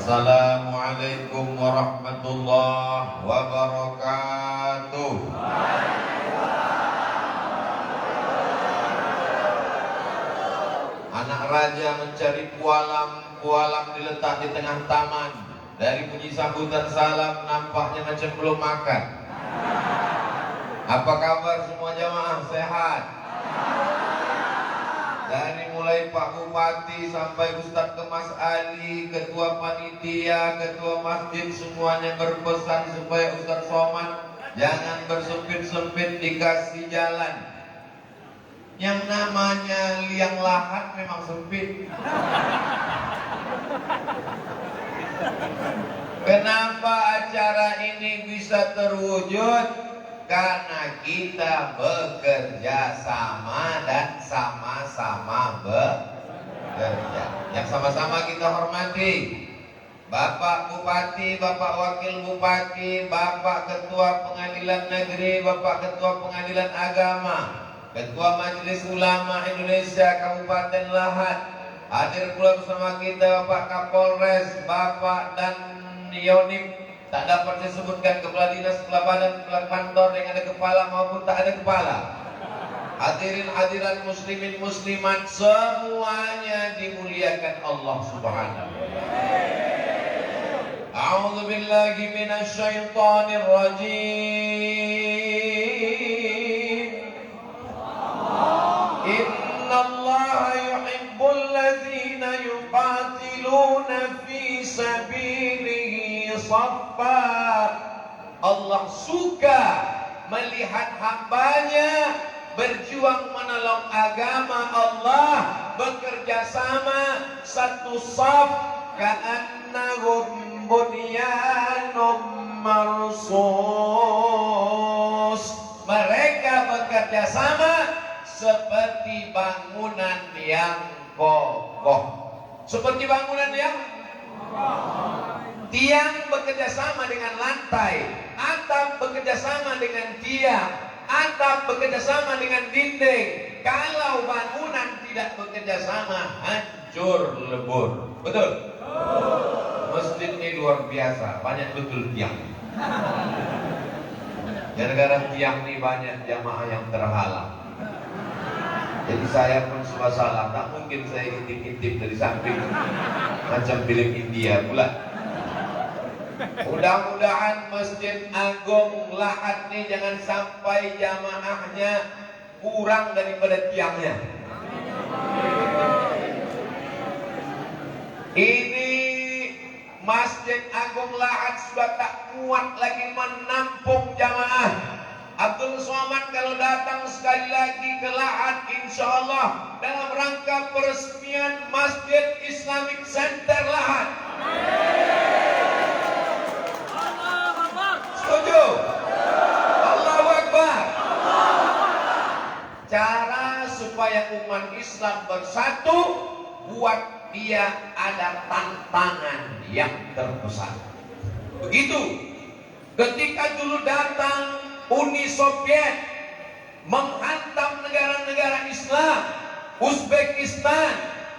Assalamualaikum warahmatullahi wabarakatuh. Anak raja mencari pualam diletak di tengah taman. Dari bunyi sambutan salam nampaknya macam belum makan. Apa kabar semua jamaah, sehat? Dari mulai Pak Bupati sampai Ustadz Kemas Ali, Ketua Panitia, Ketua Masjid, semuanya berpesan supaya Ustadz Somad jangan bersempit-sempit dikasih jalan. Yang namanya liang lahat memang sempit. Kenapa acara ini bisa terwujud? Karena kita bekerja sama dan sama-sama bekerja. Yang sama-sama kita hormati Bapak Bupati, Bapak Wakil Bupati, Bapak Ketua Pengadilan Negeri, Bapak Ketua Pengadilan Agama, Ketua Majelis Ulama Indonesia Kabupaten Lahat. Hadir pula bersama kita Bapak Kapolres, Bapak dan Yonif. Tak dapat disebutkan kepala dinas, kepala badan, kepala kantor yang ada kepala maupun tak ada kepala. Hadirin hadirat muslimin muslimat semuanya dimuliakan Allah Subhanahu wa taala. A'udzu billahi minasy syaithanir rajim. Innallaha yuhibbul ladzina yuqatiluna fi sabilihi saffat. Allah suka melihat hambanya berjuang menolong agama Allah, bekerja sama satu saf, ka'annahum bunyanum marsus. Mereka bekerja sama seperti bangunan yang kokoh. Seperti bangunan yang tiang bekerja sama dengan lantai, atap bekerja sama dengan tiang, atap bekerja sama dengan dinding. Kalau bangunan tidak bekerja sama, hancur lebur. Betul? Masjid ini luar biasa, banyak betul tiang. Gara-gara tiang ini banyak jamaah yang terhalang. Jadi saya pun suka salah, tak mungkin saya intip-intip dari samping macam film India pula. Mudah-mudahan Masjid Agung Lahat ini jangan sampai jamaahnya kurang daripada tiangnya. Ini Masjid Agung Lahat sudah tak kuat lagi menampung jamaah. Abdul Somad kalau datang sekali lagi ke Lahat, insya Allah dalam rangka peresmian Masjid Islamic Center Lahat. Setuju? Allahu Akbar. Cara supaya umat Islam bersatu, buat dia ada tantangan yang terbesar. Begitu ketika dulu datang Uni Soviet menghantam negara-negara Islam, Uzbekistan,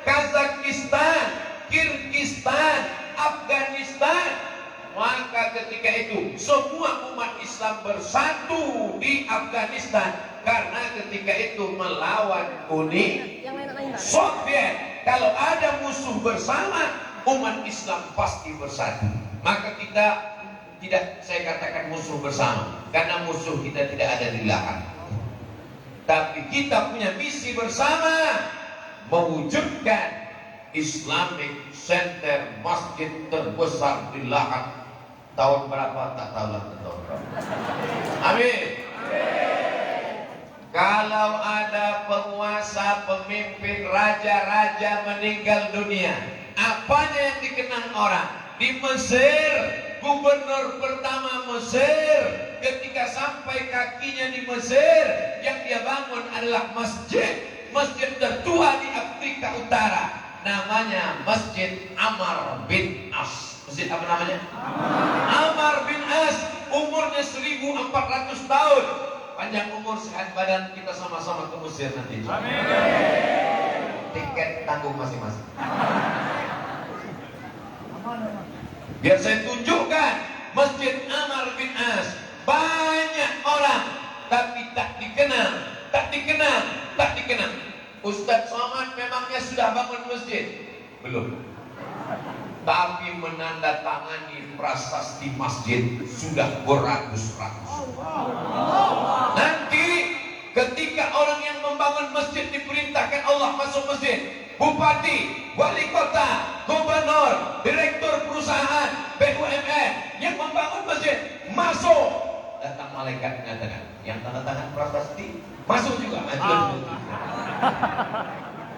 Kazakhstan, Kirgistan, Afghanistan, maka ketika itu semua umat Islam bersatu di Afghanistan karena ketika itu melawan Uni Soviet. Kalau ada musuh bersama, umat Islam pasti bersatu. Maka kita tidak, saya katakan musuh bersama, karena musuh kita tidak ada di Lahat. Tapi kita punya misi bersama, mewujudkan Islamic Center, masjid terbesar di Lahat. Tahun berapa? Tak tahu lah tahun berapa. Amin. Kalau ada penguasa, pemimpin, raja-raja meninggal dunia, apanya yang dikenang orang? Di Mesir, gubernur pertama Mesir, ketika sampai kakinya di Mesir, yang dia bangun adalah masjid tertua di Afrika Utara, namanya Masjid Amr bin As. Masjid apa namanya? Amr bin As. Umurnya 1400 tahun. Panjang umur, sehat badan, kita sama-sama ke Mesir nanti. Amin. Tiket tanggung masing-masing. Biar saya tunjukkan Masjid Amr bin As. Banyak orang tapi tak dikenal, tak dikenal, tak dikenal. Ustadz Somad memangnya sudah bangun masjid? Belum. Tapi menandatangani prasasti masjid sudah beratus-ratus. Nanti ketika orang yang membangun masjid diperintahkan Allah masuk masjid, bupati, wali kota, gubernur, direktur perusahaan, BUMN yang membangun masjid masuk, datang malaikat mengatakan, yang tanda tangan prasasti masuk juga.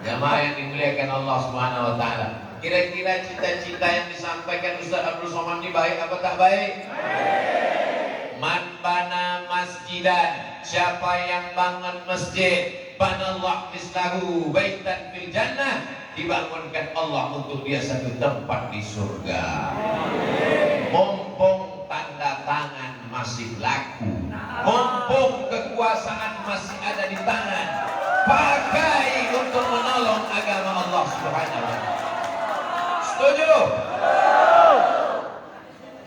Jamaah yang dimuliakan Allah Subhanahu wa taala. Kira-kira cita-cita yang disampaikan Ustaz Abdul Somad ini baik apa tak baik? Man bana masjidan, siapa yang bangun masjid, banallahu mislahu baitan fil jannah, dibangunkan Allah untuk dia satu tempat di surga. Mumpung tanda tangan masih laku, mumpung kekuasaan masih ada di tangan, pakai untuk menolong agama Allah Subhanahu wa taala. Setuju?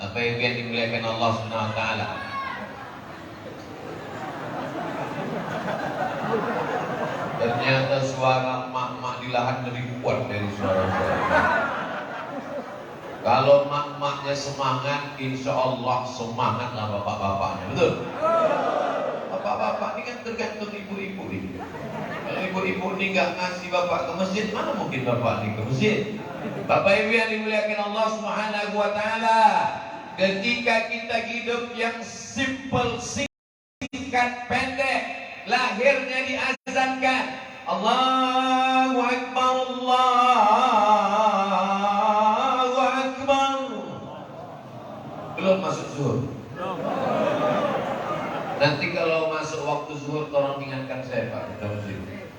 Apa yang dimuliakan Allah Subhanahu wa taala? Ternyata suara mak-mak di lahan lebih kuat dari suara-suara. Kalau mak-maknya semangat, insya Allah semangatlah bapak-bapaknya, betul? Bapak-bapak ini kan tergantung ibu-ibu ini. Kalau ibu-ibu ini nggak ngasih bapak ke masjid, mana mungkin bapak ini ke masjid? Bapak Ibu yang dimuliakan Allah Subhanahu wa taala, ketika kita hidup yang simple, singkat, pendek, lahirnya diazankan, Allahu Akbar, Allahu Akbar. Belum masuk zuhur. Nanti kalau masuk waktu zuhur, tolong ingatkan saya Pak.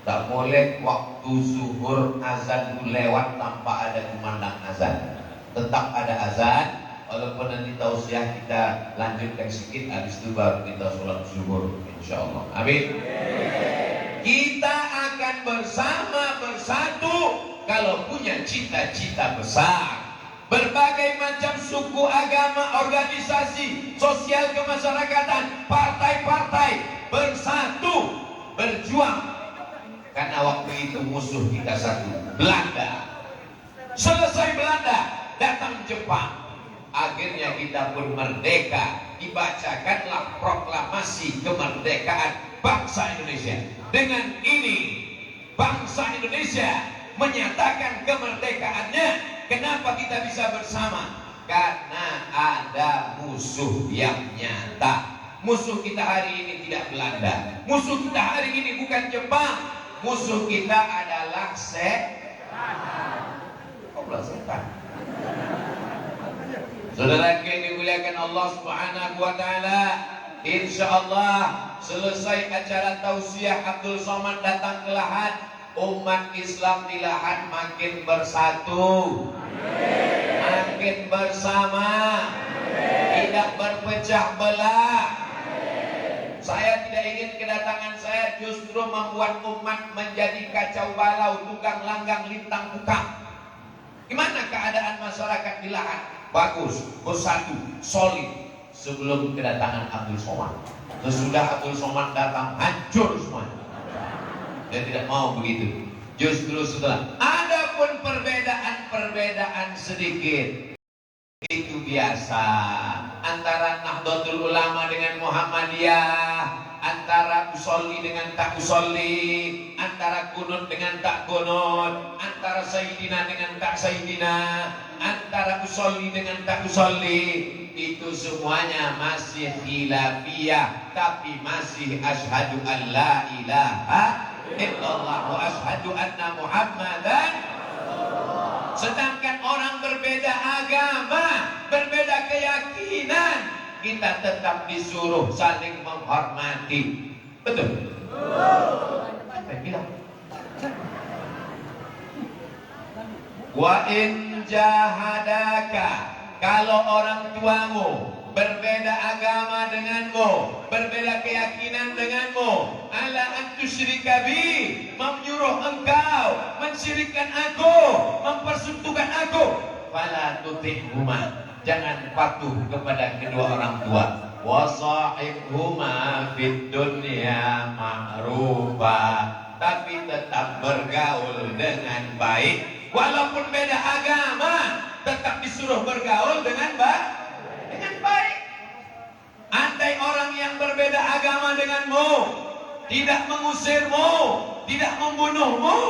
Tak boleh waktu zuhur azan lewat tanpa ada kumandang azan. Tetap ada azan. Walaupun nanti tausiah kita lanjutkan sedikit, habis itu baru kita sholat zuhur, insya Allah. Amin. Kita akan bersama bersatu kalau punya cita-cita besar. Berbagai macam suku, agama, organisasi, sosial kemasyarakatan, partai-partai bersatu, berjuang. Karena waktu itu musuh kita satu, Belanda. Selesai Belanda, datang Jepang. Akhirnya kita pun merdeka. Dibacakanlah proklamasi kemerdekaan bangsa Indonesia. Dengan ini, bangsa Indonesia menyatakan kemerdekaannya. Kenapa kita bisa bersama? Karena ada musuh yang nyata. Musuh kita hari ini tidak Belanda. Musuh kita hari ini bukan Jepang. Musuh kita adalah setan. Saudara yang dimuliakan Allah Subhanahu wa taala, insyaallah selesai acara tausiah Abdul Somad datang ke lahan, umat Islam di lahan makin bersatu, makin bersama, tidak berpecah belah. Saya tidak ingin kedatangan saya justru membuat umat menjadi kacau balau, tukang langgang, lintang bukang. Gimana keadaan masyarakat di lahan? Bagus, bersatu, solid. Sebelum kedatangan Abdul Somad. Sesudah Abdul Somad datang, hancur semua. Dia tidak mau begitu. Justru setelah ada pun perbedaan sedikit, itu biasa. Antara Nahdlatul Ulama dengan Muhammadiyah, antara usolli dengan tak usolli, antara kunut dengan tak kunut, antara sayyidina dengan tak sayyidina, antara usolli dengan tak usolli, itu semuanya masih khilafiyah, tapi masih asyhadu an la ilaha illallah wa asyhadu anna Muhammadan. Sedangkan orang berbeda agama, berbeda keyakinan, kita tetap disuruh saling menghormati. Betul? Saya bilang. Wa in jahadaka, kalau orang tuamu berbeda agama denganmu, berbeda keyakinan denganmu, ala an tusyrika bi, menyuruh engkau mensyirikkan aku, mempersekutukan aku, fala tuti'huma, jangan patuh kepada kedua orang tua. Wasahibhuma fid dunya ma'rufa, tapi tetap bergaul dengan baik. Walaupun beda agama, tetap disuruh bergaul dengan baik. Andai orang yang berbeda agama denganmu tidak mengusirmu, tidak membunuhmu,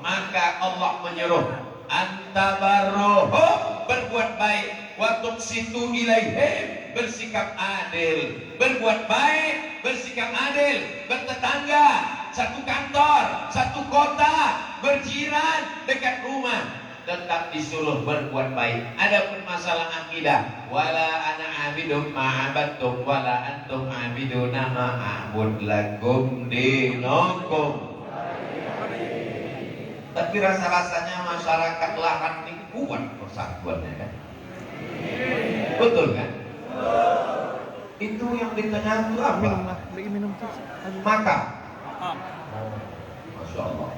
maka Allah menyuruh antabarruhum, berbuat baik, wa tuqsitu ilaihim, bersikap adil. Berbuat baik, bersikap adil, bertetangga, satu kantor, satu kota, berjiran, dekat rumah, tetap disuruh berbuat baik. Adapun masalah akidah, wala ana abidum ma'abattum wala antum abiduna ma'abud lakum dinakum. Tapi rasa-rasanya masyarakat lahan ini kuat persatuannya kan? Betul kan? Itu yang di tengah itu apa? Maka. Masya Allah.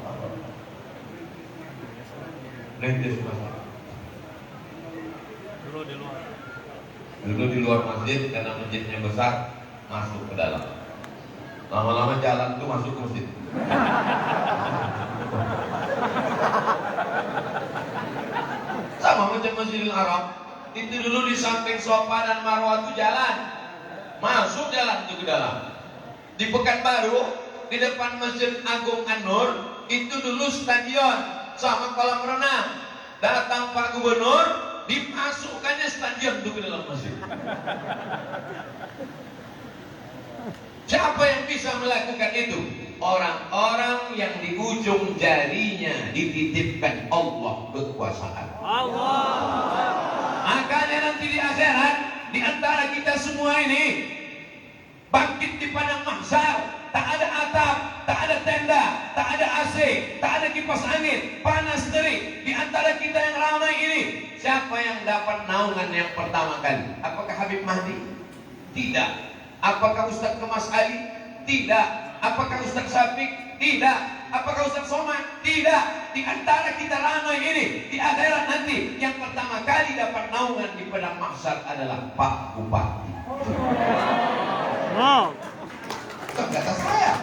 Lintis masjid. Dulu di luar masjid karena masjidnya besar, masuk ke dalam. Lama-lama jalan tuh masuk ke masjid. Sama macam Masjidil Haram, itu dulu di samping Safa dan Marwah itu jalan, masuk jalan itu ke dalam. Di Pekanbaru, di depan Masjid Agung An-Nur, itu dulu stadion sama kolam renang. Datang Pak Gubernur, dimasukkannya stadion itu ke dalam masjid. Siapa yang bisa melakukan itu? Orang-orang yang di ujung jarinya dititipkan Allah kekuasaan. Makanya nanti di akhirat, di antara kita semua ini bangkit di padang mahsyar, tak ada atap, tak ada tenda, tak ada AC, tak ada kipas angin, panas terik. Di antara kita yang ramai ini, siapa yang dapat naungan yang pertama kali? Apakah Habib Mahdi? Tidak. Apakah Ustaz Kemas Ali? Tidak. Apakah Ustaz Syafiq? Tidak. Apakah Ustaz Somad? Tidak. Di antara kita ramai ini, di akhirat nanti, yang pertama kali dapat naungan di padang mahsyar adalah Pak Bupati. Kata saya,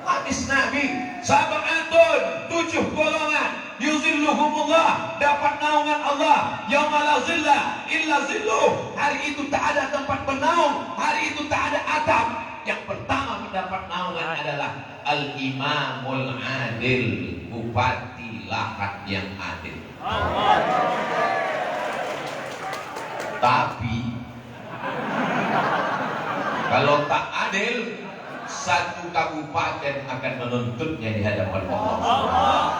hadis Nabi, sab'atun, 7 golongan, yuzilluhumullah, dapat naungan Allah, yauma la zilla illa zilluh. Hari itu tak ada tempat bernaung, hari itu tak ada atap. Yang pertama mendapat naungan adalah al-imamul adil, bupati lahat yang adil. Tapi kalau tak adil, satu kabupaten akan menuntutnya di hadapan Allah.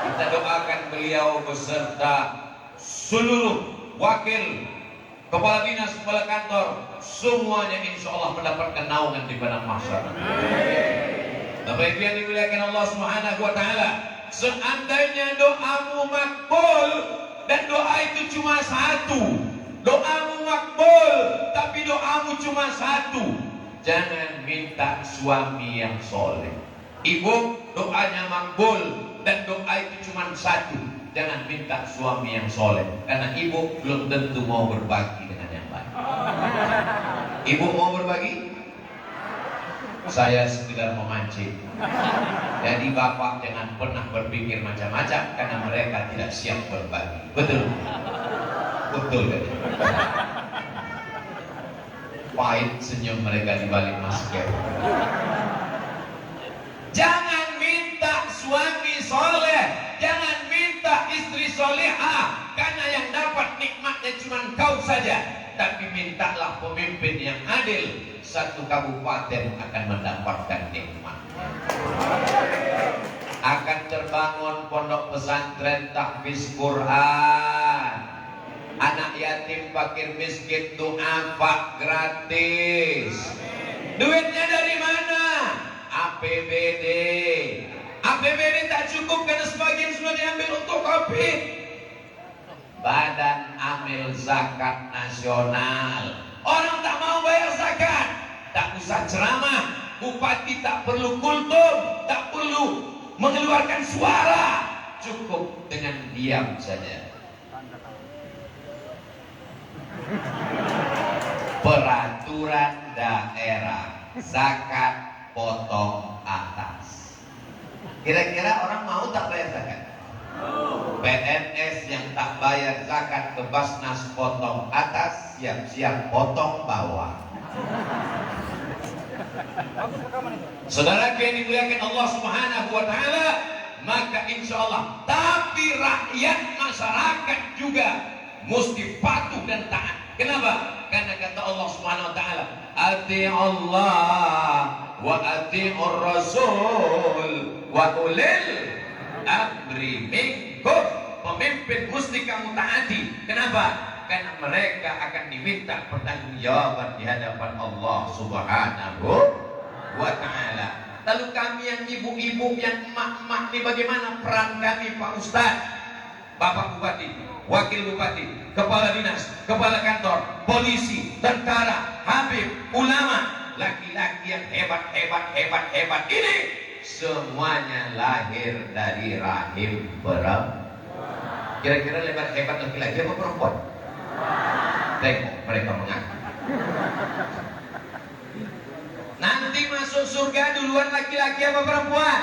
Kita doakan beliau beserta seluruh wakil, kepala dinas, kepala kantor, semuanya insya Allah mendapatkan naungan di padang mahsyar. Bapak Ibu yang dimuliakan Allah Subhanahu wa taala, seandainya doamu makbul dan doa itu cuma satu, doamu makbul tapi doamu cuma satu, jangan minta suami yang soleh. Ibu doanya makbul dan doa itu cuma satu, jangan minta suami yang soleh, karena ibu belum tentu mau berbagi dengan yang lain. Ibu mau berbagi? Saya sekedar memancing. Jadi bapak jangan pernah berpikir macam-macam, karena mereka tidak siap berbagi. Betul? Betul kan? Pahit senyum mereka di balik masker. Jangan minta suami soleh, jangan minta istri solehah, karena yang dapat nikmatnya cuma kau saja. Tapi mintalah pemimpin yang adil, satu kabupaten akan mendapatkan nikmatnya. Akan terbangun pondok pesantren tahfiz Quran, anak yatim fakir miskin du'afa gratis. Duitnya dari mana? APBD. APBD tak cukup karena sebagian sudah diambil untuk COVID. Badan Amil Zakat Nasional. Orang tak mau bayar zakat, tak usah ceramah. Bupati tak perlu kultum, tak perlu mengeluarkan suara, cukup dengan diam saja. Peraturan daerah zakat potong atas. Kira-kira orang mau tak bayar zakat? PNS yang tak bayar zakat ke Basnas potong atas, siap-siap potong bawah. Saudara yang dimuliakan Allah Subhanahu wa taala, maka insya Allah, tapi rakyat masyarakat juga mesti patuh dan taat. Kenapa? Karena kata Allah Subhanahu wa taala, "Ati'allah wa ati'ur rasul wa ulil amri minkum." Pemimpin mesti kamu taati. Kenapa? Karena mereka akan diminta pertanggungjawaban di hadapan Allah Subhanahu wa taala. Lalu kami yang ibu-ibu, yang emak-emak ini bagaimana peran kami, Pak Ustaz, Bapak Bupati, Wakil Bupati, Kepala Dinas, Kepala Kantor, Polisi, Tentara, Habib, ulama, laki-laki yang hebat ini semuanya lahir dari rahim perempuan. Kira-kira hebat laki-laki apa perempuan? Tengok mereka mengaku. Nanti masuk surga duluan laki-laki apa perempuan?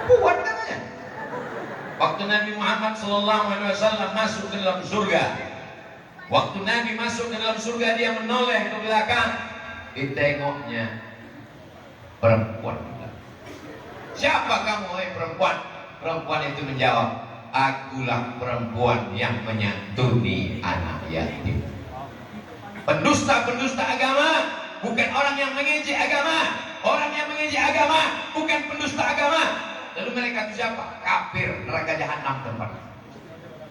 Perempuan katanya. Waktu Nabi Muhammad SAW masuk ke dalam surga, waktu Nabi masuk ke dalam surga, dia menoleh ke belakang, ditengoknya perempuan. Siapa kamu, wahai perempuan? Perempuan itu menjawab, akulah perempuan yang menyantuni anak yatim. Pendusta-pendusta agama bukan orang yang mengejek agama. Orang yang mengejek agama bukan pendusta agama. Lalu mereka itu siapa? Kafir, neraka jahanam tempat.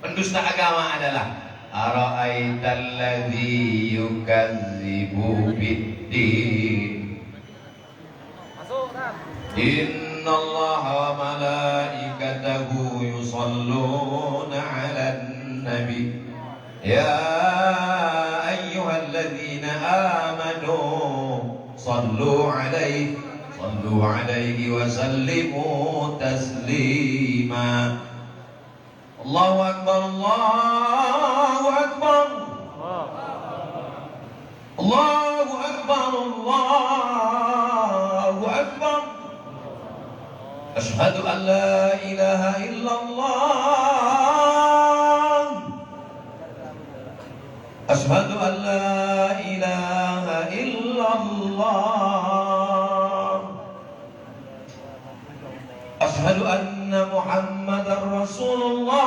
Pendusta agama adalah ara'aital ladzi yukadzibu biddin. Innallaha wa malaikatahu yusalluna 'alan nabi. Ya ayyuhalladzina amanu sallu 'alaihi wa sallimu taslima. Allahu akbar, Allahu akbar, Allahu akbar, Allahu akbar. Asyhadu an la ilaha illallah, asyhadu an la ilaha illallah, asyhadu anna Muhammadar Rasulullah,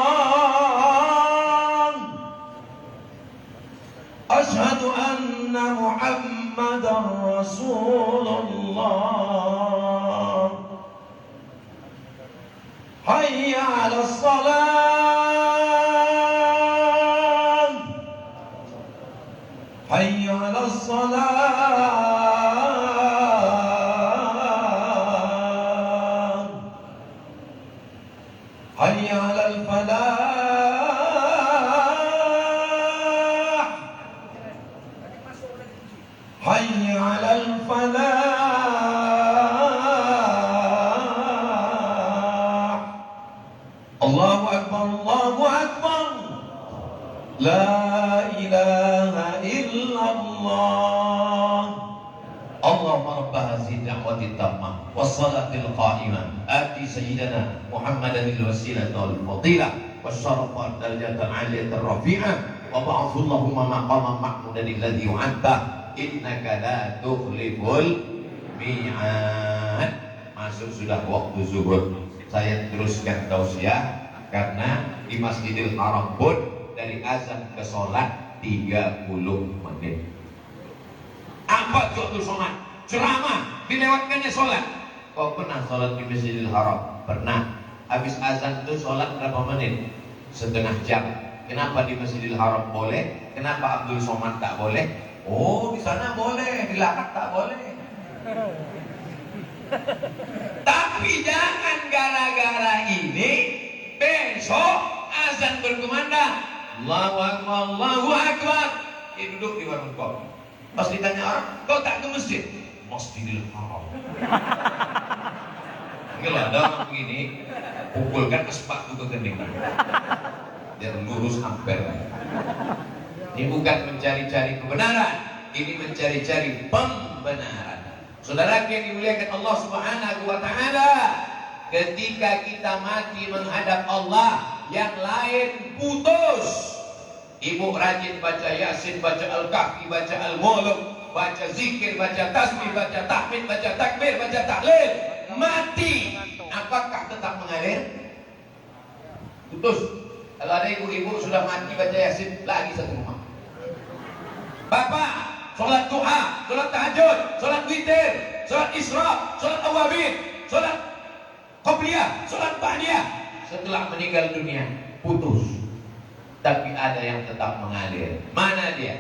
asyhadu anna Muhammadar Rasulullah. Hayya 'alas salat, hayya 'alas salat, hayya 'alal falah, hayya 'alal falah. Allahu akbar, Allahu akbar. La ilaha illallah. Allahumma rabb hadhihi da'wati tammah was-salatil qa'imah ati sayyidina Muhammadanil wasilata wal fadilah wasyarafa wad darajatal 'aliyatir rafi'ah wa ba'athu Allahumma maqaman mahmudan alladhi wa'adta innaka la tukhliful mi'ad. Masuk sudah waktu zuhur. Saya teruskan tausiah karena di Masjidil Haram pun dari azan ke sholat 30 menit. Apa waktu sholat? Ceramah, dilewatkannya sholat. Kau pernah sholat di Masjidil Haram? Pernah. Habis azan itu sholat berapa menit? Setengah jam. Kenapa di Masjidil Haram boleh? Kenapa Abdul Somad tak boleh? Oh, di sana boleh, di Lahat tak boleh. Tapi jangan gara-gara ini besok azan berkumandang Allahu akbar, Allahu akbar, dia duduk di warung kopi. Pas ditanya orang, kau tak ke masjid? Masjidil Haram. Enggak ada orang begini, pukulkan sepatu ke kening. biar lurus amper. Ini bukan mencari-cari kebenaran, ini mencari-cari pembenaran. Saudara yang dimuliakan Allah Subhanahu wa taala, ketika kita mati menghadap Allah, yang lain putus. Ibu rajin baca Yasin, baca Al-Kahfi, baca Al-Mulk, baca zikir, baca tasbih, baca tahmid, baca takbir, baca tahlil. Mati, apakah tetap mengalir? Putus. Kalau ada ibu-ibu sudah mati baca Yasin, lagi satu rumah. Bapak, sholat duha, sholat tahajud, sholat witir, sholat isra, sholat awabin, sholat qobliyah, sholat ba'diyah, setelah meninggal dunia putus. Tapi ada yang tetap mengalir. Mana dia?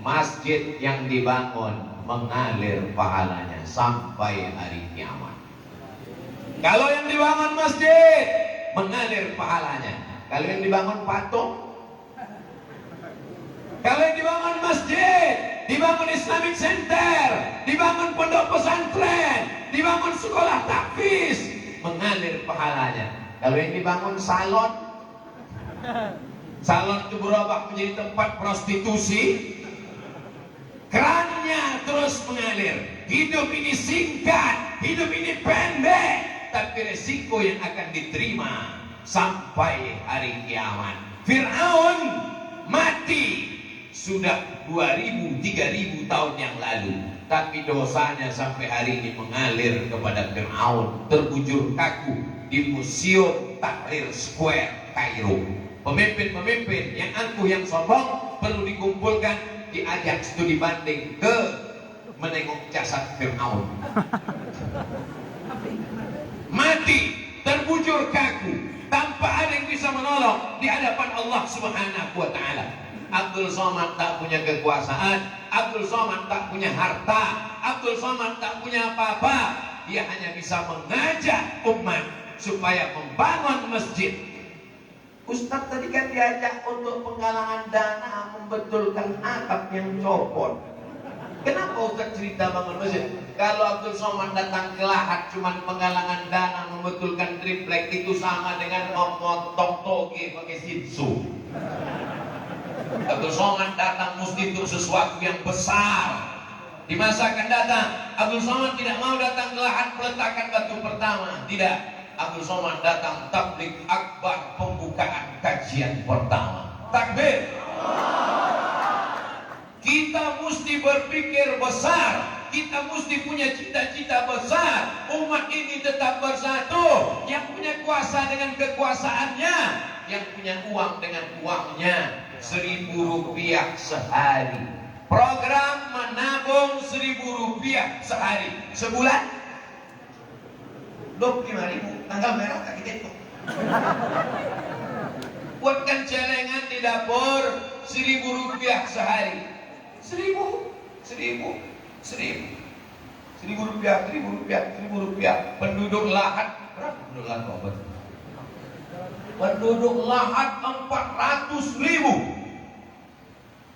Masjid yang dibangun mengalir pahalanya sampai hari kiamat. Kalau yang dibangun masjid mengalir pahalanya. Kalau yang dibangun patung, kalau yang dibangun masjid, dibangun Islamic Center, dibangun pondok pesantren, dibangun sekolah tahfiz, mengalir pahalanya. Kalau yang dibangun salon, salon itu berubah menjadi tempat prostitusi, kerannya terus mengalir. Hidup ini singkat, hidup ini pendek, tapi resiko yang akan diterima sampai hari kiamat. Fir'aun mati sudah 2000, 3000 tahun yang lalu, tapi dosanya sampai hari ini mengalir kepada Fir'aun, terbujur kaku di Museum Tahrir Square, Kairo. Pemimpin-pemimpin yang angkuh, yang sombong perlu dikumpulkan, diajak studi banding ke menengok jasad Fir'aun. Mati, terbujur kaku, tanpa ada yang bisa menolong di hadapan Allah Subhanahu wa taala. Abdul Somad tak punya kekuasaan, Abdul Somad tak punya harta, Abdul Somad tak punya apa-apa. Dia hanya bisa mengajak umat supaya membangun masjid. Ustaz tadi kan diajak untuk penggalangan dana membetulkan atap yang copot. Kenapa Ustaz cerita bangun masjid? Kalau Abdul Somad datang ke Lahat cuma penggalangan dana membetulkan triplek, itu sama dengan memotong toge pakai sitsu. Abdul Somad datang mesti untuk sesuatu yang besar. Di masa akan datang, Abdul Somad tidak mau datang ke Lahat peletakan batu pertama. Tidak. Abdul Somad datang tabligh akbar, pembukaan kajian pertama. Takbir. Kita mesti berpikir besar, kita mesti punya cita-cita besar. Umat ini tetap bersatu, yang punya kuasa dengan kekuasaannya, yang punya uang dengan uangnya. 1.000 rupiah sehari. Program menabung 1.000 rupiah sehari. Sebulan 25.000, tanggal merah tak kita itu. Buatkan celengan di dapur 1.000 rupiah sehari. 1.000 rupiah. Penduduk Lahat berapa? Penduduk Lahat, penduduk Lahat 400.000.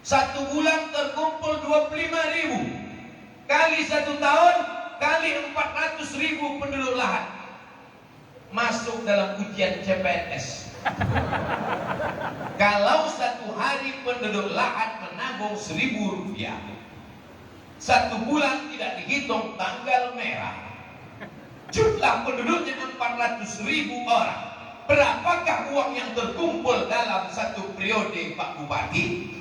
Satu bulan terkumpul 25.000. Kali 1 tahun, kali 400.000 penduduk Lahat. Masuk dalam ujian CPNS. Kalau satu hari penduduk Lahat menabung 1.000 rupiah, satu bulan tidak dihitung tanggal merah, jumlah penduduknya 400.000 orang. Berapakah uang yang terkumpul dalam satu periode Pak Bupati?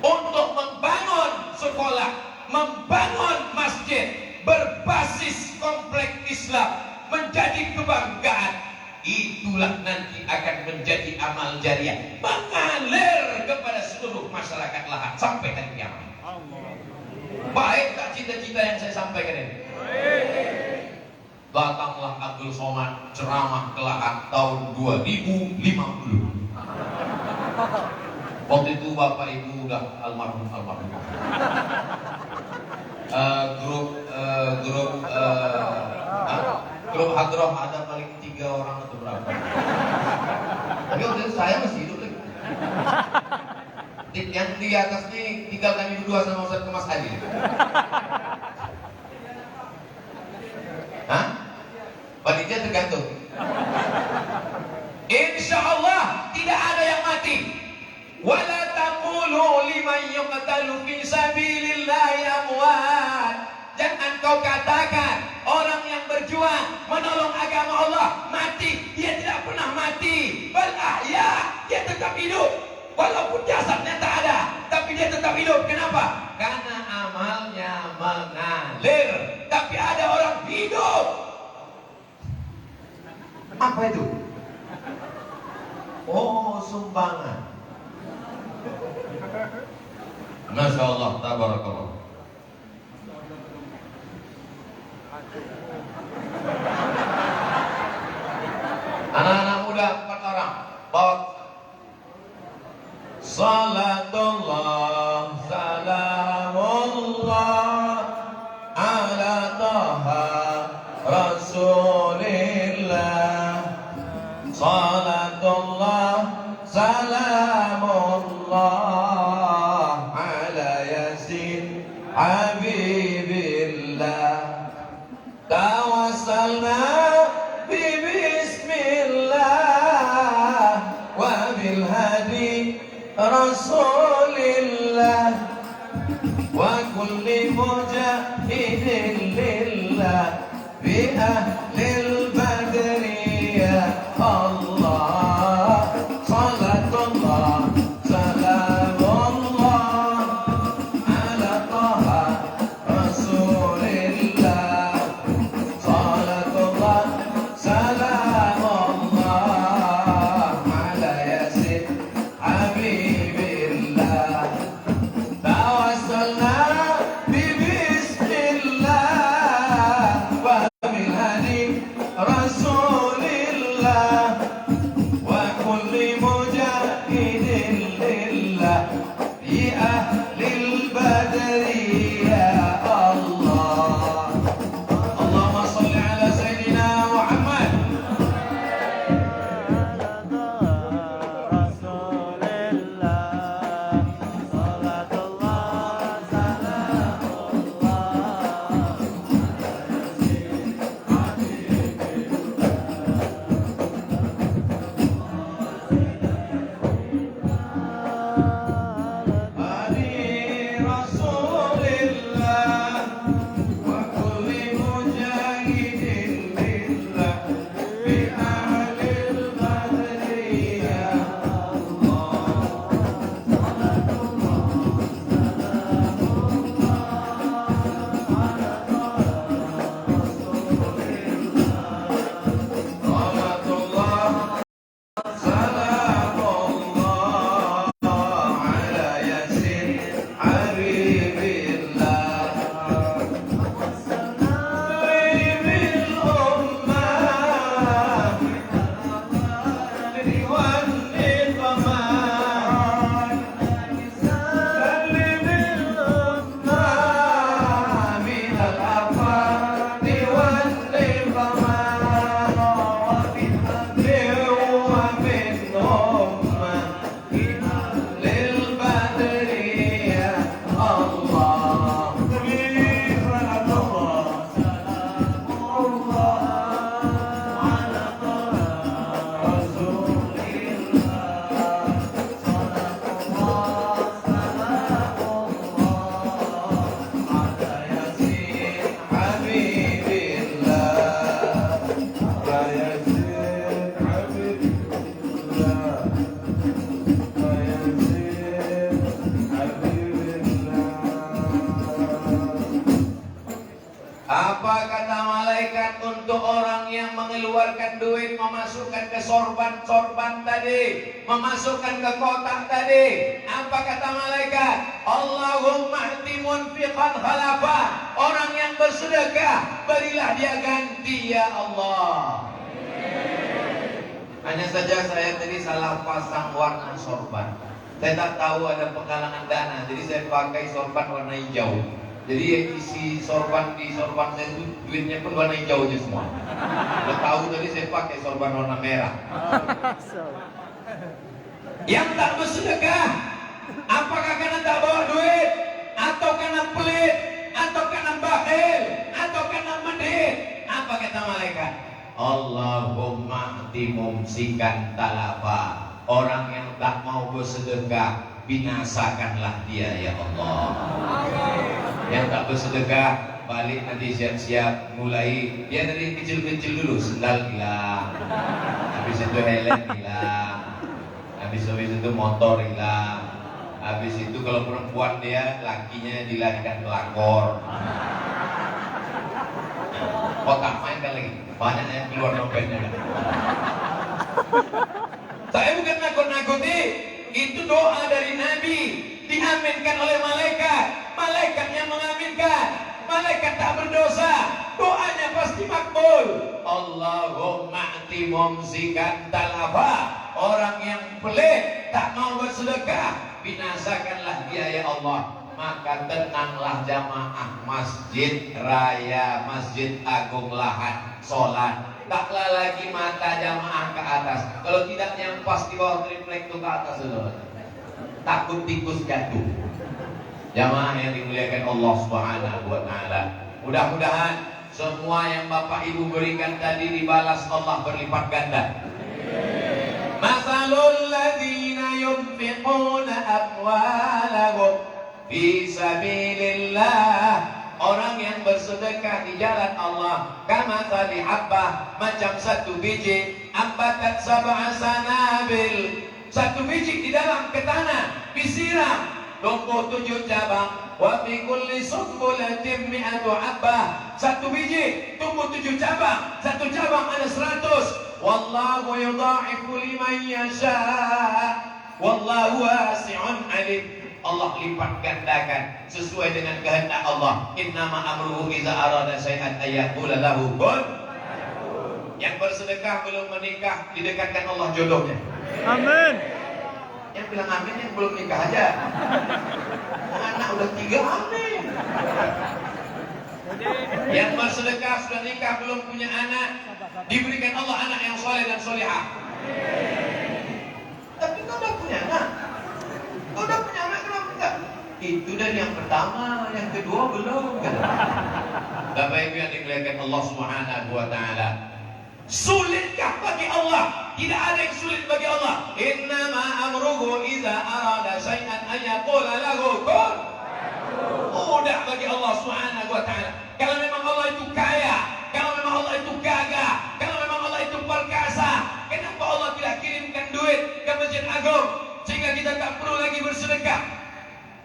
Untuk membangun sekolah, membangun masjid berbasis kompleks Islam, menjadi kebanggaan. Itulah nanti akan menjadi amal jariah, mengalir kepada seluruh masyarakat Lahat sampai hari kiamat. Baik tak cita-cita yang saya sampaikan ini? Datanglah Abdul Somad ceramah ke Lahat tahun 2050. Waktu itu bapak ibu udah almarhum. Grup hadroh ada paling 3 orang atau berapa. Tapi waktu itu saya masih hidup lagi. Yang di atas ini tinggal kami berdua sama Ustaz Kemas Adi. Hah? Panitia tergantung. Insya Allah kau katakan orang yang berjuang menolong agama Allah mati, dia tidak pernah mati. Bal ahya, dia tetap hidup. Walaupun jasadnya tak ada, tapi dia tetap hidup. Kenapa? Karena amalnya mengalir. Tapi ada orang hidup. Apa itu? Oh, sumbangan. Masya Allah, tabarakallah. Anak-anak muda 4 orang bawa salatullah salamullah ala taha rasulillah salatullah salamullah ala yasin habibillah tawassalna Rasulillah wa kulli mujahidin lillah bi ahlil badri ya Allah salatullah salamullah ala taha rasulillah salatullah salamullah ala yasin habibillah tawassalna bismillah wa bil hadi rasulillah wa kulli mujahidin lillah bi ahlil badri ya Allah Allahumma salli ala sayyidina Muhammad. Hadi Rasulillah wa kulli mujahidin lillah bi ahlil badri ya Salatullah salamullah ala yasin habibillah habibil ummah riwan niqmah habibil ummah minal afati wan niqmah wa min ummah lil badri ya Allah Apa kata malaikat untuk orang yang mengeluarkan duit, memasukkan ke sorban tadi, memasukkan ke kotak tadi? Apa kata malaikat? Allahumma hdi munfiqan khalafa. Orang yang bersedekah, berilah dia ganti ya Allah. Hanya saja saya tadi salah pasang warna sorban. Saya tak tahu ada penggalangan dana, jadi saya pakai sorban warna hijau. Jadi yang isi sorban di sorban saya itu duitnya pun warna hijau aja semua. Udah tahu tadi saya pakai sorban warna merah. Yang tak bersedekah, apakah karena tak bawa duit, atau karena pelit, atau karena bakhil, atau karena medit? Apa kata malaikat? Allahumma hdi mumsikan talafa. Orang yang tak mau bersedekah, binasakanlah dia ya Allah. Yang tak bersedekah, balik nanti siap-siap mulai. Dia dari kecil-kecil dulu, sendal hilang, habis itu helm hilang, habis itu motor hilang, habis itu kalau perempuan dia lakinya dilarikan pelakor. Kotak main kan lagi, banyak yang keluar dompetnya. Saya bukan nakut-nakuti, itu doa dari Nabi, diaminkan oleh malaikat, malaikat yang mengaminkan, malaikat tak berdosa, doanya pasti makbul. Allahumma ati mumsikan talafa, orang yang pelit tak mau bersedekah, binasakanlah dia ya Allah. Maka tenanglah jamaah Masjid Raya Masjid Agung Lahat sholat, taklah lagi mata jamaah ke atas. Kalau tidak yang pas di bawah triplek itu ke atas dulu, takut tikus jatuh. Jamaah yang dimuliakan Allah Subhanahu wa taala, mudah-mudahan semua yang Bapak Ibu berikan tadi dibalas Allah berlipat ganda. Masalul ladzina yunfiquna amwalahum fi sabilillah, orang yang bersedekah di jalan Allah, kama tali habbah, macam satu biji, ambatat sab'a sanabil, satu biji di dalam ke tanah disiram tumbuh 7 cabang, wa fi kulli sunbulatin mi'atu habbah, satu biji tumbuh 7 cabang, satu cabang ada 100. Wallahu yudha'ifu liman yasha, wallahu wasi'un alim. Allah lipat gandakan sesuai dengan kehendak Allah. Innama amruhu iza arada syai'an ayyaqula lahu kun. Yang bersedekah belum menikah didekatkan Allah jodohnya. Amin. Yang bilang amin yang belum nikah aja. Anak udah 3 amin. Yang bersedekah sudah nikah belum punya anak, diberikan Allah anak yang soleh dan solehah. Tapi kau udah punya anak. Kau udah punya anak kenapa enggak? Itu dari yang pertama, yang kedua belum. Bapak Ibu yang dimuliakan Allah Subhanahu wa taala, sulitkah bagi Allah? Tidak ada yang sulit bagi Allah. Innama amruhu idza arada syai'an an yaqula lahu kun. Mudah bagi Allah Subhanahu wa taala. Kalau memang Allah itu kaya, kalau memang Allah itu gagah, kalau memang Allah itu perkasa, kenapa Allah tidak kirimkan duit ke Masjid Agung sehingga kita tak perlu lagi bersedekah?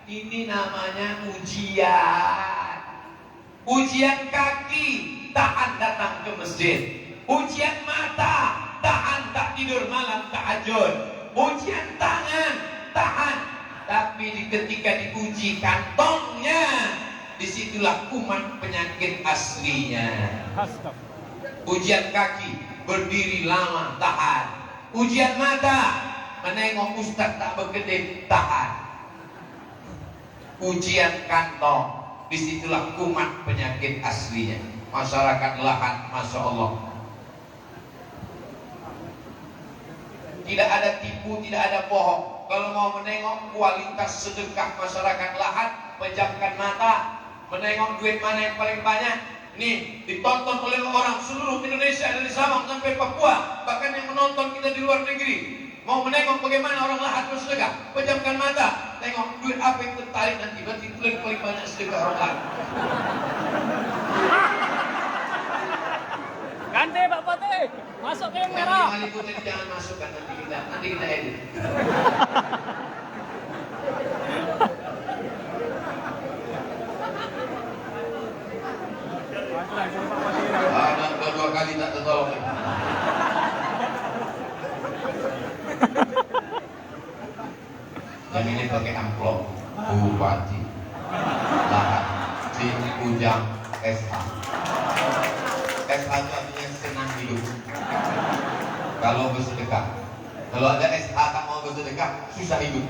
Ini namanya ujian. Ujian kaki, tahan datang ke masjid. Ujian mata, tahan tak tidur malam tahajud. Ujian tangan, tahan. Tapi ketika diuji kantongnya, disitulah kuman penyakit aslinya. Ujian kaki, berdiri lama, tahan. Ujian mata, menengok ustaz tak berkedip, tahan. Ujian kantong, disitulah kuman penyakit aslinya. Masyarakat Lahat, Masya Allah, tidak ada tipu, tidak ada bohong. Kalau mau menengok kualitas sedekah masyarakat Lahat, pejamkan mata, menengok duit mana yang paling banyak. Nih, ditonton oleh orang seluruh Indonesia dari Sabang sampai Papua, bahkan yang menonton kita di luar negeri. Mau menengok bagaimana orang Lahat bersedekah, pejamkan mata, tengok duit apa yang tertarik nanti, berarti itu yang paling banyak sedekah orang Lahat. Ganti Pak Fatih, masuk ke yang merah. Yang putih jangan masukkan, nanti kita edit. Dan kedua kali tak tertolong. Yang ini pakai amplop Bupati Lahat si Ujang SH. SH itu artinya senang hidup. Kalau bersedekah, kalau ada SH tak mau bersedekah, susah hidup.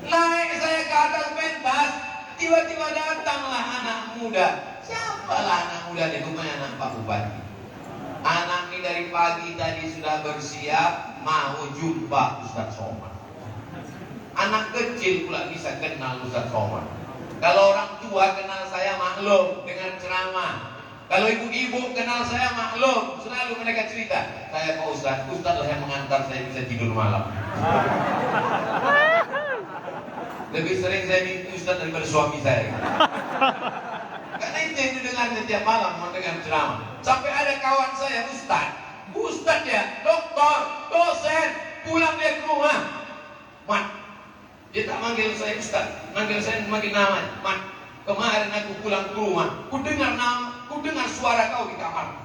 Naik saya ke atas pentas, tiba-tiba datanglah anak muda. Siapalah anak muda di rumahnya anak Pak Bupati. Anak ini dari pagi tadi sudah bersiap mau jumpa Ustaz Somad. Anak kecil pula bisa kenal Ustaz Somad. Kalau orang tua kenal saya maklum dengan ceramah. Kalau ibu-ibu kenal saya maklum, selalu mereka cerita, saya Pak Ustaz, Ustaz lah yang mengantar saya bisa tidur malam. Lebih sering saya mimpi Ustaz daripada suami saya. Karena itu yang didengar setiap malam mendengar ceramah. Sampai ada kawan saya Ustaz ya, doktor, dosen, pulang dia ke rumah. Mat, dia tak manggil saya Ustaz, manggil nama. Mat, kemarin aku pulang ke rumah, ku dengar suara kau di kamar.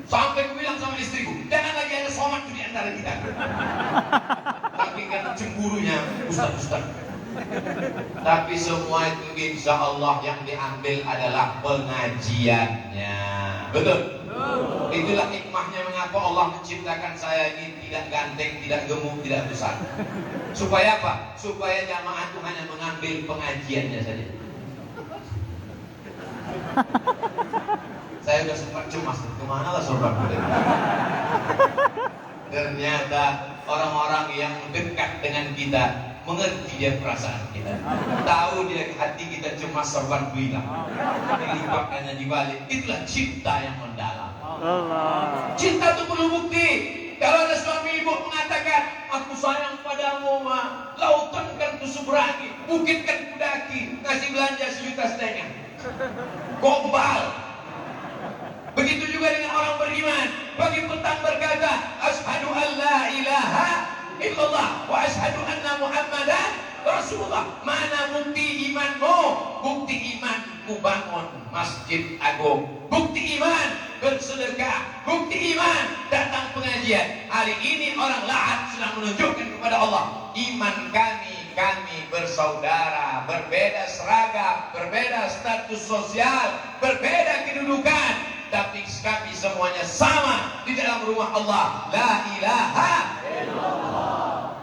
Sampai ku bilang sama istriku, jangan lagi ada somat di antara kita. Tapi kan cemburunya Ustaz. Tapi semua itu insya Allah yang diambil adalah pengajiannya. Betul? Itulah hikmahnya mengapa Allah menciptakan saya ini tidak ganteng, tidak gemuk, tidak besar. Supaya apa? Supaya jamaah itu hanya mengambil pengajiannya saja. Saya sudah sempat cemas, kemana lah sorban gue? Ternyata orang-orang yang dekat dengan kita mengerti dia perasaan kita, tahu dia hati kita cemas sorban hilang, dilibatkannya di balik. Itulah cinta yang mendalam. Cinta itu perlu bukti. Kalau ada suami ibu mengatakan, aku sayang padamu ma, lautan kan ku seberangi, bukit kan ku daki, kasih belanja 1,5 juta, gombal. Begitu juga dengan orang beriman. Pagi petang berkata, asyhadu an la ilaha illallah wa asyhadu anna Muhammadan Rasulullah. Mana bukti imanmu? Bukti imanku bangun masjid agung. Bukti iman bersedekah. Bukti iman datang pengajian. Hari ini orang Lahat sedang menunjukkan kepada Allah, iman kami bersaudara, berbeda seragam, berbeda status sosial, berbeda kedudukan, tapi kami semuanya sama di dalam rumah Allah. La ilaha illallah.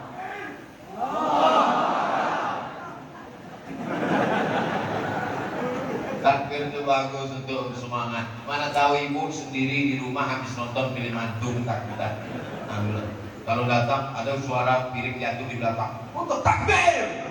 Takbir itu bagus untuk semangat. Mana tahu ibu sendiri di rumah habis nonton film hantu ketakutan. Kalau datang ada suara piring jatuh di belakang, untuk takbir.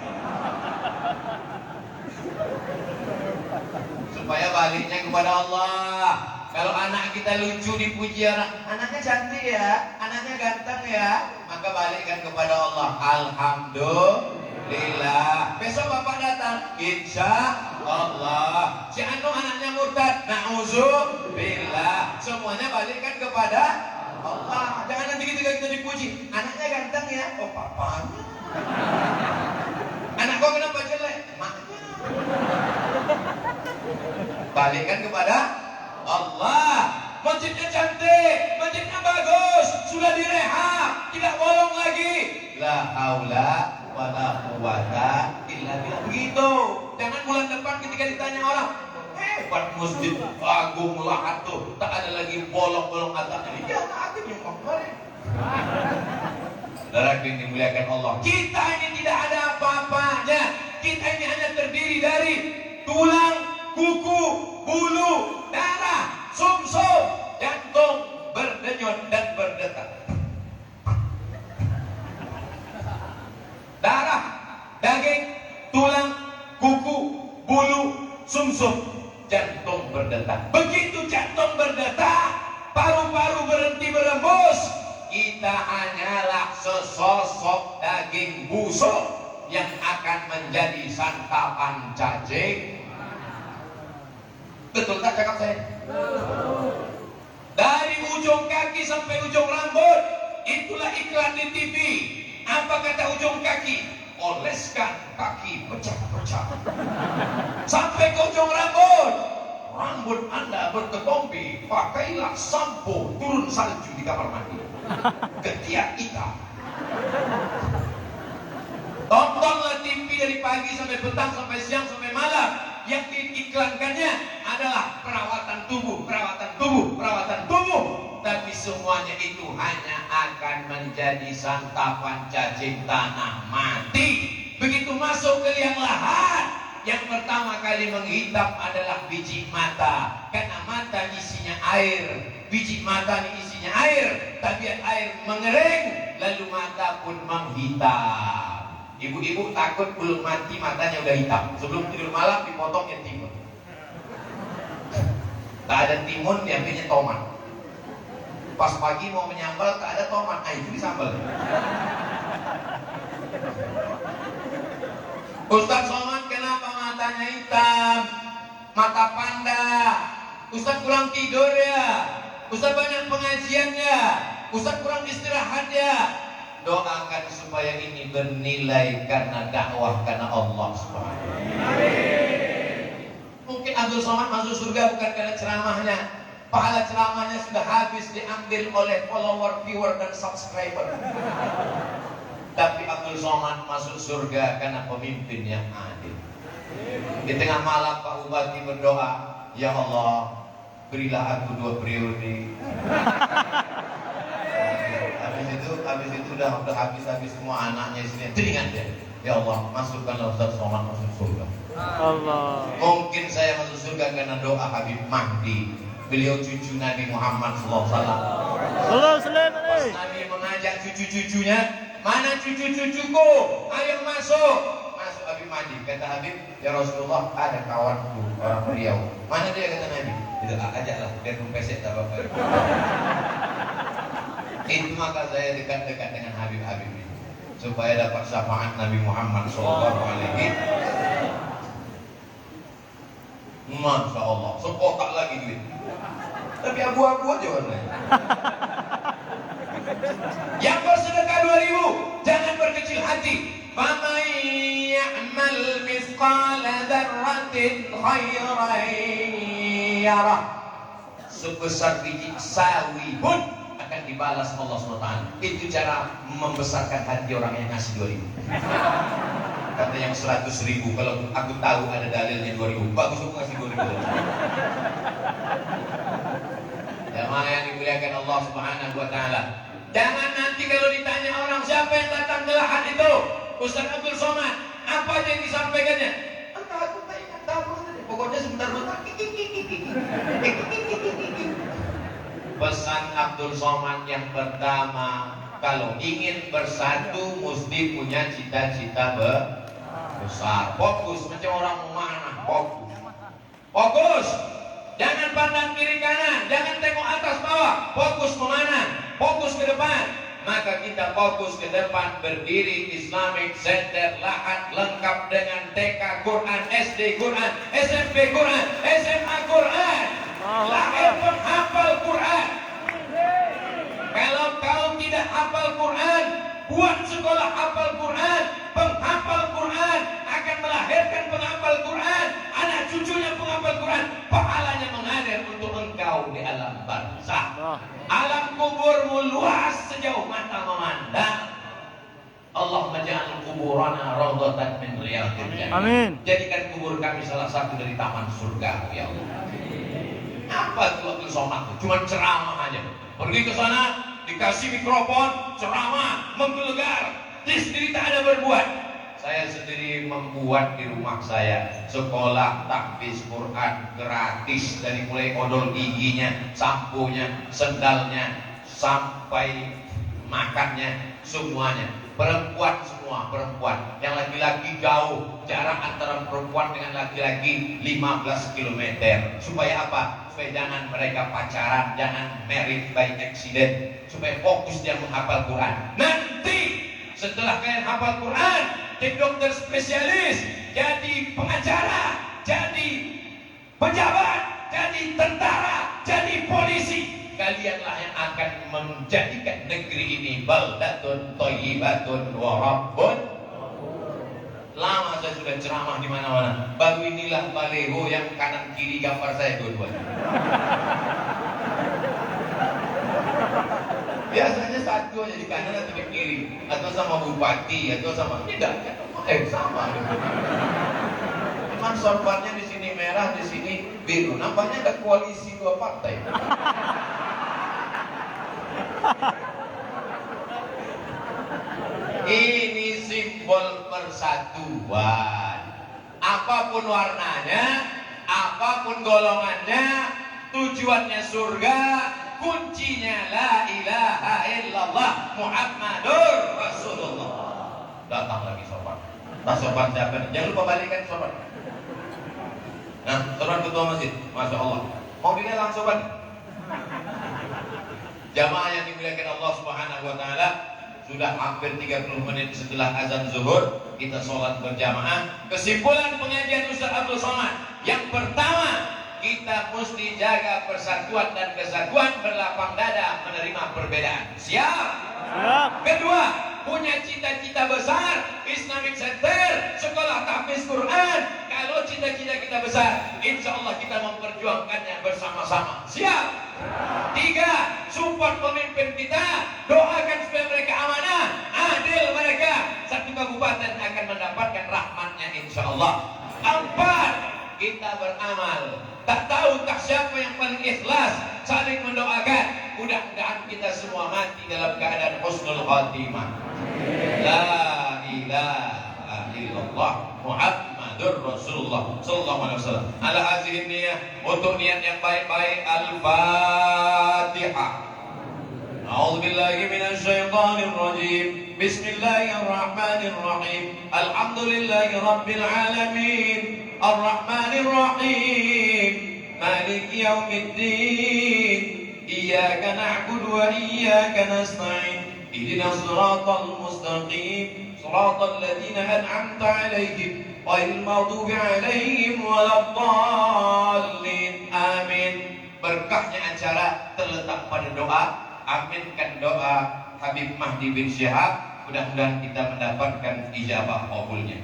Supaya baliknya kepada Allah. Kalau anak kita lucu dipuji orang, anaknya cantik ya, anaknya ganteng ya, maka balikkan kepada Allah. Alhamdulillah. Besok bapak datang, insya Allah. Si Anu anaknya murtad, na'udzubillah. Semuanya balikkan kepada Allah. Jangan nanti ketika kita dipuji, anaknya ganteng ya, oh papanya. Anak kau kenapa jelek? Maknya. Balikkan kepada Allah. Masjidnya cantik, masjidnya bagus, sudah direhab, tidak bolong lagi. La haula wala quwata illa billah. Begitu. Jangan bulan depan ketika ditanya orang, hebat masjid agung Lahat tuh, tak ada lagi bolong-bolong atapnya. Ya, tak ada yang kemarin. Saudara yang dimuliakan Allah, kita ini tidak ada apa-apanya. Kita ini hanya terdiri dari tulang, kuku, bulu, darah, sumsum, jantung, berdenyut dan berdetak. Darah, daging, tulang, kuku, bulu, sumsum, jantung berdetak. Begitu jantung berdetak, paru-paru berhenti berembus, kita hanyalah sesosok daging busuk yang akan menjadi santapan cacing. Betul tak cakap saya? Dari ujung kaki sampai ujung rambut, itulah iklan di TV. Apa kata ujung kaki? Oleskan kaki pecah-pecah. Sampai ke ujung rambut, rambut Anda berketombe, pakailah sampo turun salju di kamar mandi. Ketiak hitam. Tontonlah TV dari pagi sampai petang, sampai siang, sampai malam. Yang diiklankannya adalah perawatan tubuh, perawatan tubuh, perawatan tubuh. Tapi semuanya itu hanya akan menjadi santapan cacing tanah mati. Begitu masuk ke liang lahat, yang pertama kali menghitam adalah biji mata. Karena mata isinya air, biji mata ini isinya air. Tabiat air mengering, lalu mata pun menghitam. Ibu-ibu takut belum mati matanya udah hitam. Sebelum tidur malam dipotongnya timun. Tak ada timun, diambilnya tomat. Pas pagi mau menyambal, tak ada tomat, itu disambal. Ustaz Somad kenapa matanya hitam? Mata panda. Ustaz kurang tidur ya? Ustaz banyak pengajian ya? Ustaz kurang istirahat ya? Doakan supaya ini bernilai karena dakwah karena Allah Subhanahu wa taala. Mungkin Abdul Somad masuk surga bukan karena ceramahnya. Pahala ceramahnya sudah habis diambil oleh follower, viewer dan subscriber. Tapi Abdul Somad masuk surga karena pemimpin yang adil. Di tengah malam Pak Bupati berdoa, ya Allah, berilah aku 2 periode. Habis itu udah habis semua anaknya istrinya teringat dia. Ya Allah, masukkanlah Ustaz Somad masuk surga. Allah. Mungkin saya masuk surga karena doa Habib Mahdi. Beliau cucu Nabi Muhammad SAW. Allah Pas Nabi mengajak cucu-cucunya, mana cucu-cucuku? Ayo masuk. Masuk Habib Mahdi. Kata Habib, ya Rasulullah, ada kawanku orang Riau. Mana dia? Kata Nabi. Itu ajaklah biar pesek tak apa-apa. Itu maka saya dekat-dekat dengan Habib-Habib ini supaya dapat syafaat Nabi Muhammad SAW. Masya Allah, sekotak lagi duit. Tapi abu-abu aja warnanya. Yang bersedekah 2.000, jangan berkecil hati. Faman ya'mal mithqala dzarratin khairan yarah. Sebesar biji sawi pun akan dibalas Allah SWT. Itu cara membesarkan hati orang yang ngasih 2.000. Kata yang 100.000, kalau aku tahu ada dalilnya 2.000, bagus aku ngasih 2.000. Jamaah yang dimuliakan Allah Subhanahu wa taala. Jangan nanti kalau ditanya orang siapa yang datang ke lahan itu, Ustaz Abdul Somad, apa aja yang disampaikannya? Entah, aku tak ingat tahu. Pokoknya sebentar-bentar. Pesan Abdul Somad yang pertama, kalau ingin bersatu mesti punya cita-cita besar. Fokus macam orang memanah, fokus. Fokus. Jangan pandang kiri kanan, jangan tengok atas bawah. Fokus memanah, fokus ke depan. Maka kita fokus ke depan, berdiri Islamic Center Lahat lengkap dengan TK Quran, SD Quran, SMP Quran, SMA Quran. Lahir penghafal Quran. Kalau kau tidak hafal Quran, buat sekolah hafal Quran. Penghafal Quran akan melahirkan penghafal Quran, anak cucunya penghafal Quran. Pahalanya mengalir untuk engkau di alam barzakh. Alam kuburmu luas sejauh mata memandang. Allahumma ja'al kuburana rawdatan min riyadil jannah. Amin. Jadikan kubur kami salah satu dari taman surga, ya Allah. Apa itu Abdul Somad? Cuma ceramah aja. Pergi ke sana, dikasih mikrofon, ceramah, menggelegar. Dia sendiri tak ada berbuat. Saya sendiri membuat di rumah saya sekolah tahfiz Quran gratis, dari mulai odol giginya, sampunya, sendalnya, sampai makannya, semuanya. Perempuan semua, perempuan. Yang laki-laki jauh, jarak antara perempuan dengan laki-laki 15 km. Supaya apa? Supaya jangan mereka pacaran, jangan married by accident. Supaya fokus dia menghafal Quran. Nanti setelah kalian hafal Quran, jadi dokter spesialis, jadi pengacara, jadi pejabat, jadi tentara, jadi polisi. Kalianlah yang akan menjadikan negeri ini baldatun thayyibatun wa rabbun. Lama saya sudah ceramah di mana-mana. Baru inilah baleho yang kanan kiri gambar saya dua-duanya. Biasanya satu aja di kanan atau di kiri, atau sama bupati, atau sama tidak, sama. Cuman sorbannya di sini merah, di sini biru. Nampaknya ada koalisi 2 partai. Ini simbol persatuan. Apapun warnanya, apapun golongannya, tujuannya surga, kuncinya la ilaha illallah Muhammadur Rasulullah. Datang lagi sobat. Nah sobat siapa nih? Jangan lupa balikan sobat. Nah sobat ketua masjid, Masya Allah. Mau dilelang sobat? Jamaah yang dimuliakan Allah Subhanahu wa taala, Sudah hampir 30 menit setelah azan zuhur, kita sholat berjamaah. Kesimpulan pengajian Ustaz Abdul Somad, yang pertama, kita mesti jaga persatuan dan kesatuan, berlapang dada menerima perbedaan. Siap? Siap. Kedua, punya cita-cita besar, Islamic Center, sekolah tahfiz Quran. Kalau cita-cita kita besar, insya Allah kita memperjuangkannya bersama-sama. Siap? Tiga, support pemimpin kita, doakan supaya mereka amanah, adil mereka. Satu kabupaten akan mendapatkan rahmatnya insya Allah. Empat, kita beramal. Tak tahukah siapa yang paling ikhlas, saling mendoakan. Mudah-mudahan kita semua mati dalam keadaan husnul khatimah. La ilaha illallah Muhammadur Rasulullah sallallahu alaihi wasallam. Ala hazihi niyah, untuk niat yang baik-baik. Al-Fatihah. A'udzu billahi minasy syaithanir rajim. Bismillahirrahmanirrahim. Alhamdulillahi rabbil alamin. Arrahmanir rahim. Maliki yaumiddin. Iyyaka na'budu wa iyyaka nasta'in. Ihdinas siratal mustaqim. Siratal ladzina an'amta 'alaihim ghairil maghdubi 'alaihim waladdallin. Amin. Berkahnya acara terletak pada doa. Aminkan doa Habib Mahdi bin Syihab. Mudah-mudahan kita mendapatkan ijabah qabulnya.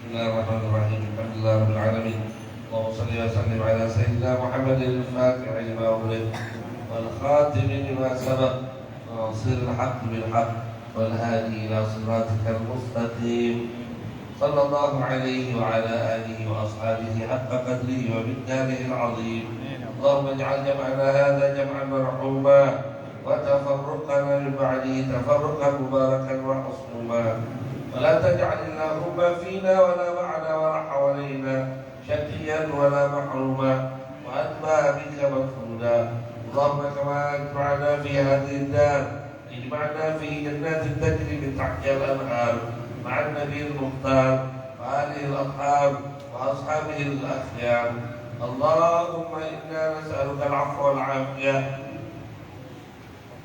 Bismillahirrahmanirrahim. Alhamdulillahirabbil alamin. Allahumma shalli wa sallim ala sayyidina Muhammadil Fatih lima ughliq wal khatim lima sabaq nasiril haqq bil haqq wal hadi ila siratikal mustaqim. Sallallahu alaihi wa ala alihi wa ashabihi haqqa qadrihi wa miqdarihi al-'azim. Allahumma ij'al jam'ana hadha jam'an marhuma wa tafarruqana min ba'dihi tafarruqan mubarakan wa husnuma. ولا تجعل اللهم فينا ولا معنا ولا حوالينا شقيا ولا محروما وأتبع بك مفرودا. اللهم كما أجمعنا في هذه الدار اجمعنا في جنات تجري من تحتها الأنهار مع النبي المختار وآله الأطهار وأصحابه الأخيار. اللهم إنا نسألك العفو والعافية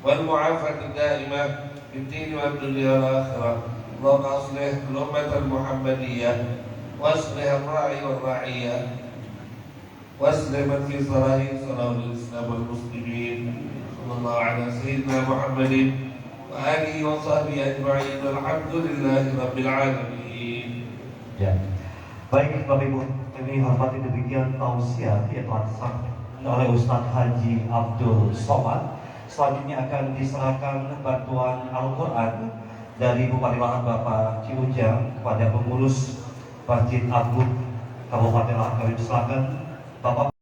والمعافاة الدائمة في الدين والدنيا والآخرة. اللهم أصلح الأمة المحمدية وأصلح الراعي والراعية وأصلح من في صلاحه صلاح الإسلام والمسلمين. صلى الله على سيدنا محمد وآله وصحبه أجمعين. الحمد لله رب العالمين. Ya. Baik Bapak Ibu, kami hormati demikian tausiah yang telah disampaikan oleh Ustadz Haji Abdul Somad. Selanjutnya akan diserahkan bantuan Al-Quran dari Bupati Lahat Bapak Ciujang kepada pengurus Masjid Agung Kabupaten Lahat. Kami silakan Bapak.